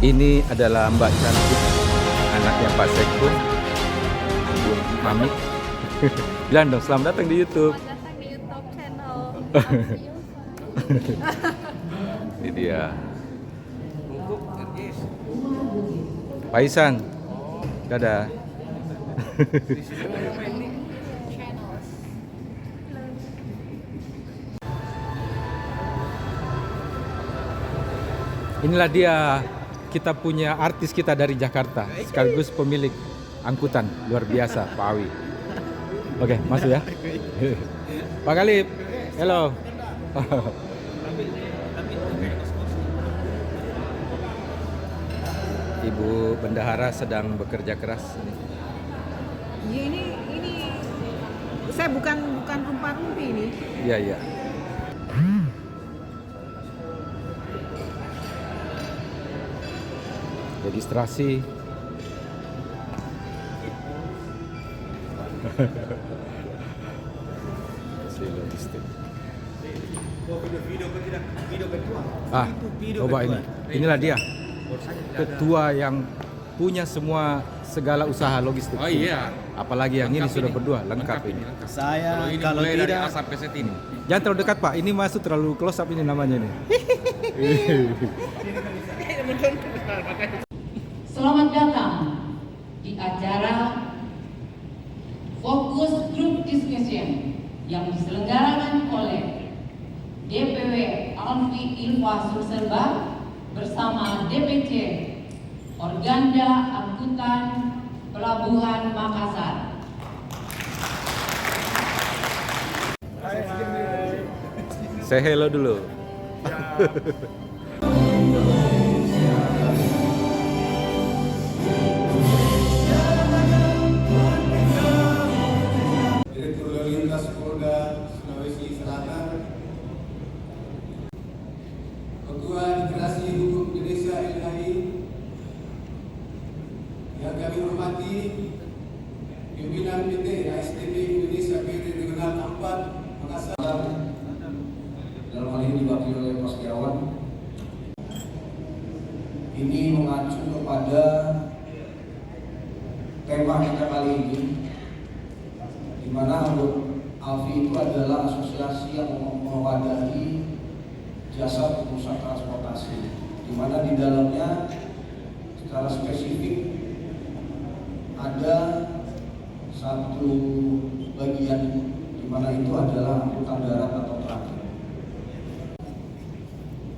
Ini adalah Mbak Cantik, anaknya Pak Sekun, Mami. Bilang dong, selamat datang di YouTube. Selamat datang di YouTube channel. Ini dia. Pak Isan, dadah. Inilah dia, kita punya artis kita dari Jakarta, sekaligus pemilik angkutan luar biasa, Pak Awi. Oke, masuk ya. Pak Galip, hello. Ibu Bendahara sedang bekerja keras. Ya, ini saya bukan rumpa-rumpi ini. Iya, iya. Registrasi. Logistik. Ah, coba ini. Inilah dia. Ketua yang punya segala usaha logistik. Oh iya. Apalagi yang ini sudah berdua, lengkap ini. Saya kalau mulai dari tidak A sampai Z ini. Jangan terlalu dekat, Pak. Ini masuk terlalu close up ini namanya nih. Selamat datang di acara Fokus Group Discussion yang diselenggarakan oleh DPW Alfi Ilva Sulselbar bersama DPC Organda Angkutan Pelabuhan Makassar. Say hello dulu. Direktur Lalu Lintas Polda Sulawesi Selatan, Ketua Integrasi Hukum Indonesia LHI, yang kami hormati pimpinan PT ASDP Indonesia PD Regional 4 Makassar, dalam hal ini diwakili oleh Pak Setiawan. Ini mengacu kepada tema kita kali ini, di mana Alfi itu adalah asosiasi yang mewadahi jasa pengusaha transportasi, di mana di dalamnya secara spesifik ada satu bagian di mana itu adalah angkutan darat atau trafik.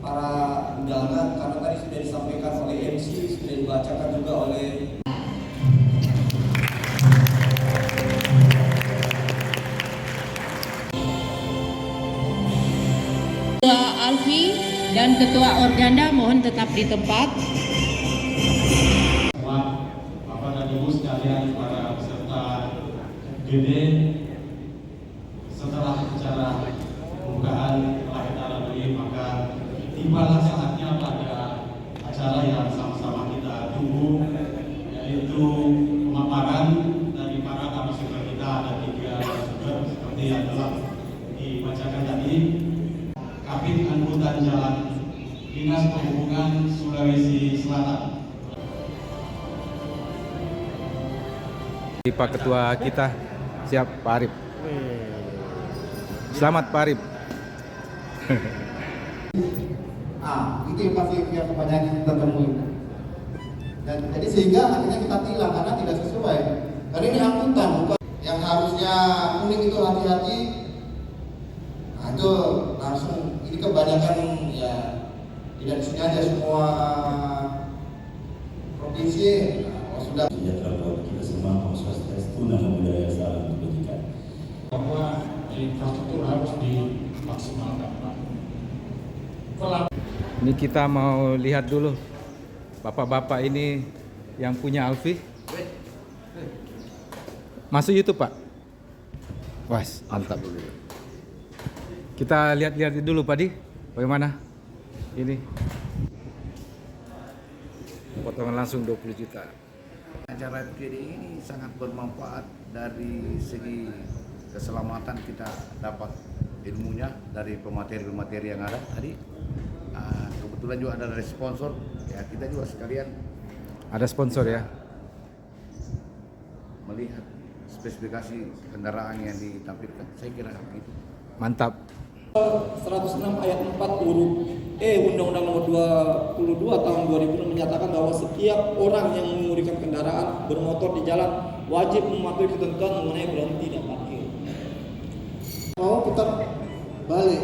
Para undangan, karena tadi sudah disampaikan oleh MC, sudah dibacakan juga oleh Ketua Alfi dan Ketua Organda mohon tetap di tempat. Bapak dan Ibu sekalian, para peserta GD, setelah acara pembukaan telah kita lalui, maka tibalah saatnya pada acara yang sama-sama kita tunggu, yaitu pemaparan dari para narasumber kita. Ada 3 narasumber seperti yang telah dibacakan tadi. Kabin Angkutan Jalan Dinas Perhubungan Sulawesi Selatan. Pak Ketua kita siap, Pak Arif. Selamat Pak Arif. itu yang pasti yang kebanyakan kita temui. Dan jadi sehingga akhirnya kita tilang karena tidak sesuai. Karena ini angkutan bukan yang harusnya unik itu hati-hati. Nah, itu langsung ini kebanyakan ya tidak di sini aja semua provinsi. Nah, sudah sejahtera buat kita semua, Om Swastiastu, Namo Buddhaya, salam kebajikan. Bahwa infrastruktur harus dimaksimalkan. Ini kita mau lihat dulu bapak-bapak ini yang punya Alfi. Masuk YouTube, Pak. Wah, mantap. Kita lihat-lihat dulu, Pak Di. Bagaimana? Ini potongan langsung 20 juta. Acara FGD ini sangat bermanfaat dari segi keselamatan, kita dapat ilmunya dari pemateri-pemateri yang ada tadi. kebetulan juga ada dari sponsor, ya kita juga sekalian Ada sponsor ya. melihat spesifikasi kendaraan yang ditampilkan. Saya kira begitu. Mantap. 106 ayat 4 huruf E Undang-Undang Nomor 22 Tahun 2006 menyatakan bahwa setiap orang yang mengemudikan kendaraan bermotor di jalan wajib mematuhi ketentuan mengenai berhenti dan parkir. Mau putar balik.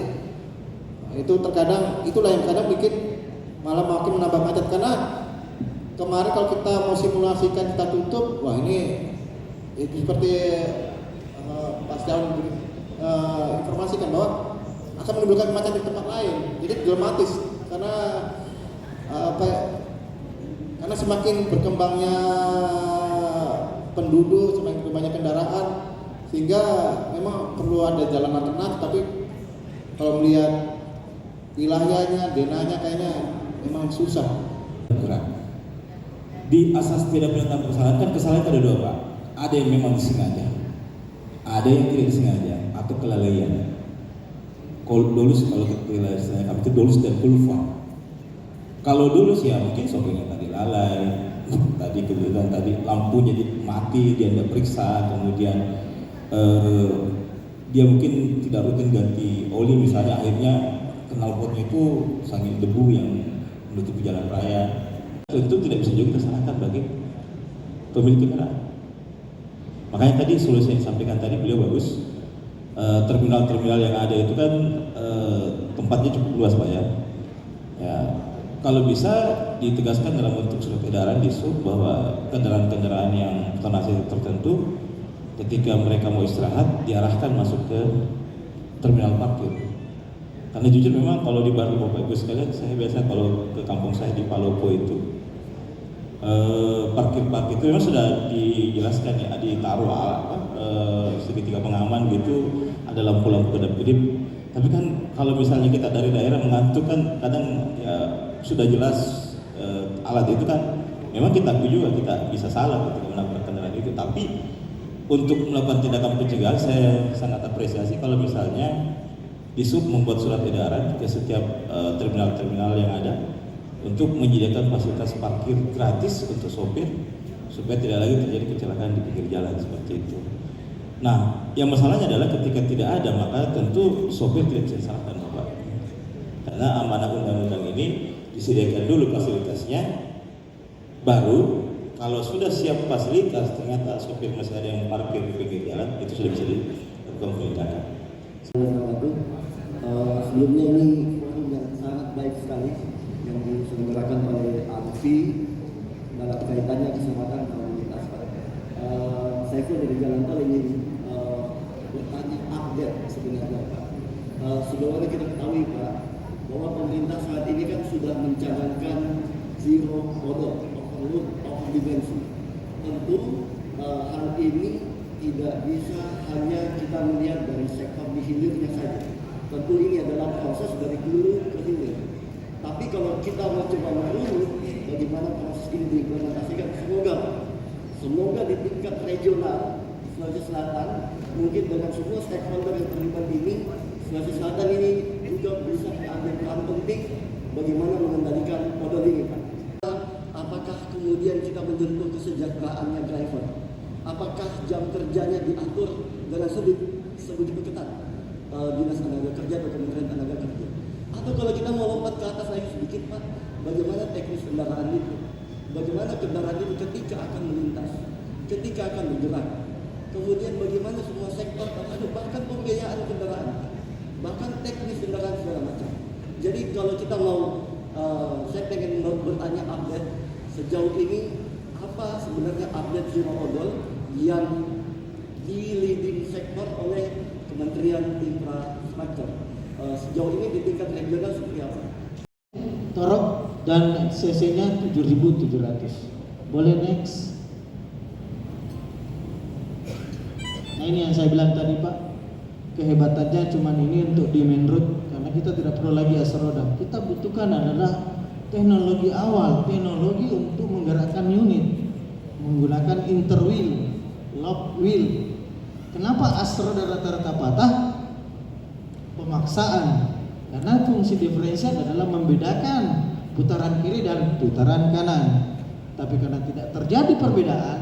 Nah, itu terkadang itulah yang kadang bikin malah makin menambah macet karena kemarin kalau kita mau simulasikan kita tutup, wah ini seperti Pak Setiawan informasikan bahwa akan menimbulkan kemacetan di tempat lain. Jadi dilematis karena karena semakin berkembangnya penduduk, semakin berkembangnya kendaraan, sehingga memang perlu ada jalan alternatif. Tapi kalau melihat wilayahnya, denahnya kayaknya memang susah. Di asas tidak melakukan kesalahan, kan kesalahan ada dua Pak. Ada yang memang disengaja, ada yang tidak disengaja atau kelalaian. Kalau dolus, kalau kelalaian itu dolus dan kulfa. Kalau dolus ya mungkin sopirnya tadi lalai, tadi kebetulan tadi lampunya mati dia tidak periksa, kemudian dia mungkin tidak rutin ganti oli misalnya, akhirnya knalpotnya itu sangat debu yang menutupi jalan raya. Itu tidak bisa juga disalahkan bagi pemilik kendaraan. Makanya tadi solusi yang disampaikan tadi beliau bagus. Terminal-terminal yang ada itu kan tempatnya cukup luas Pak ya. Ya, kalau bisa ditegaskan dalam bentuk surat edaran di sub bahwa kendaraan-kendaraan yang tonase tertentu ketika mereka mau istirahat diarahkan masuk ke terminal parkir. Karena jujur memang kalau di Baru Bapak Ibu sekalian, saya biasa kalau ke kampung saya di Palopo itu parkir-parkir itu memang sudah dijelaskan ya, ditaruh segitiga pengaman gitu, ada lampu-lampu kedap-kedip. Tapi kan kalau misalnya kita dari daerah mengantuk kan kadang ya sudah jelas alat itu kan memang kita akui juga kita bisa salah ketika menabrak kendaraan itu. Tapi untuk melakukan tindakan pencegahan saya sangat apresiasi kalau misalnya Disub membuat surat edaran ke setiap terminal-terminal yang ada untuk menyediakan fasilitas parkir gratis untuk sopir supaya tidak lagi terjadi kecelakaan di pinggir jalan seperti itu. Nah, yang masalahnya adalah ketika tidak ada maka tentu sopir tidak bisa disalahkan Bapak. Karena amanah undang-undang ini disediakan dulu fasilitasnya, baru kalau sudah siap fasilitas ternyata sopir masih ada yang parkir di pinggir jalan, itu sudah bisa dilakukan penindakan. Sebelumnya ini forum yang sangat baik sekali yang diselenggarakan oleh ALFI dalam kaitannya keselamatan lalu lintas. Saya pun dari Jalan Tol ingin bertanya update sebenarnya Pak. Sebagaimana kita ketahui Pak bahwa pemerintah saat ini kan sudah mencanangkan zero odor, overload, overdimensi. Tentu hal ini tidak bisa hanya kita melihat dari sektor di hilirnya saja. Tentu ini adalah proses dari hulu ke hilir. Tapi kalau kita mau coba merunut bagaimana proses ini diimplementasikan, semoga di tingkat regional Sulawesi Selatan mungkin dengan semua stakeholder yang terlibat ini, Sulawesi Selatan ini juga bisa mengambil peran penting bagaimana mengendalikan odol ini Pak. Apakah kemudian kita menyentuh kesejahteraannya driver? Apakah jam kerjanya diatur dengan sebegitu ketat? Dinas Tenaga Kerja atau Kementerian Tenaga Kerja. Atau kalau kita mau lompat ke atas lagi sedikit Pak, bagaimana teknis kendaraan itu? Bagaimana kendaraan itu ketika akan melintas, ketika akan bergerak? Kemudian bagaimana semua sektor, bahkan pembiayaan kendaraan, bahkan teknis kendaraan segala macam. Jadi kalau kita mau, saya pengen bertanya update sejauh ini apa sebenarnya update zero odol yang di leading sektor oleh Kementerian Infrastruktur. Sejauh ini di tingkat regional seperti apa? Torok dan CC-nya 7.700. Boleh next. Nah ini yang saya bilang tadi Pak, kehebatannya cuman ini untuk di main road karena kita tidak perlu lagi as roda. Kita butuhkan adalah teknologi awal, teknologi untuk menggerakkan unit menggunakan interwheel, lock wheel. Kenapa as roda rata-rata patah? Pemaksaan Karena fungsi diferensial adalah membedakan putaran kiri dan putaran kanan. Tapi karena tidak terjadi perbedaan,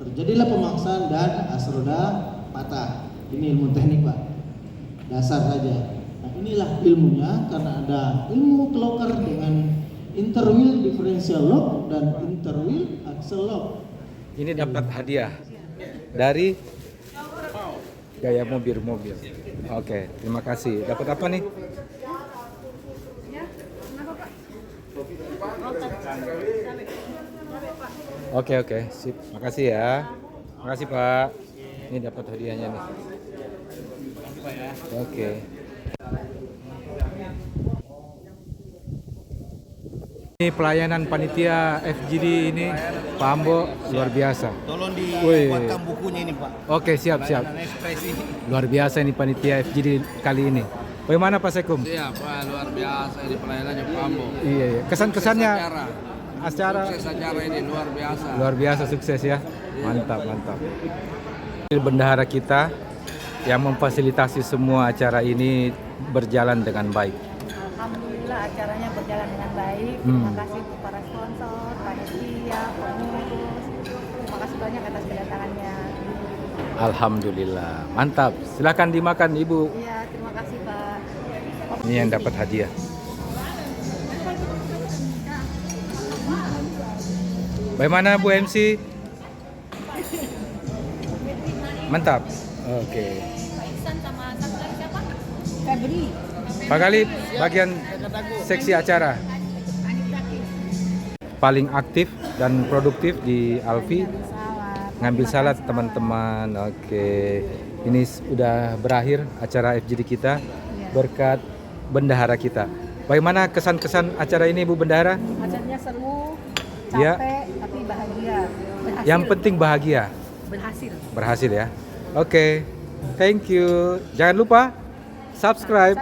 terjadilah pemaksaan dan as roda patah. Ini ilmu teknik, Pak. Dasar saja. Nah, inilah ilmunya, karena ada ilmu clocker dengan interwheel differential lock dan interwheel axle lock. Ini dapat hadiah dari Gaya Mobil. Oke, terima kasih. Dapat apa nih? Oke, sip. Makasih ya. Makasih Pak. Ini dapat hadiahnya nih. Oke. Ini pelayanan panitia FGD ini Pak Ambo luar biasa. Tolong Wih. dibuatkan bukunya ini, Pak. Oke, siap. Pelayanan ekspresi. Luar biasa ini panitia FGD kali ini. Bagaimana Pak Sekum? Iya, Pak, luar biasa ini pelayanannya Pak Ambo. Iya. Kesan-kesannya Acara ini luar biasa. Sukses ya. Mantap. Bendahara kita yang memfasilitasi semua acara ini berjalan dengan baik. Alhamdulillah acaranya berjalan dengan baik. Terima kasih untuk para sponsor, panitia, pengurus. Terima kasih banyak atas kedatangannya. Alhamdulillah. Mantap. Silakan dimakan Ibu. Iya, terima kasih Pak. Ini yang dapat hadiah. Bagaimana Bu MC? Mantap. Oke. Febri. Pak Galip, bagian seksi acara. Paling aktif dan produktif di Alfi. Ngambil salad teman-teman. Oke. Ini sudah berakhir acara FGD kita berkat bendahara kita. Bagaimana kesan-kesan acara ini Bu Bendahara? Acaranya seru, Ya. capek, tapi bahagia. Berhasil. Yang penting bahagia. Berhasil ya. Oke. Thank you. Jangan lupa subscribe.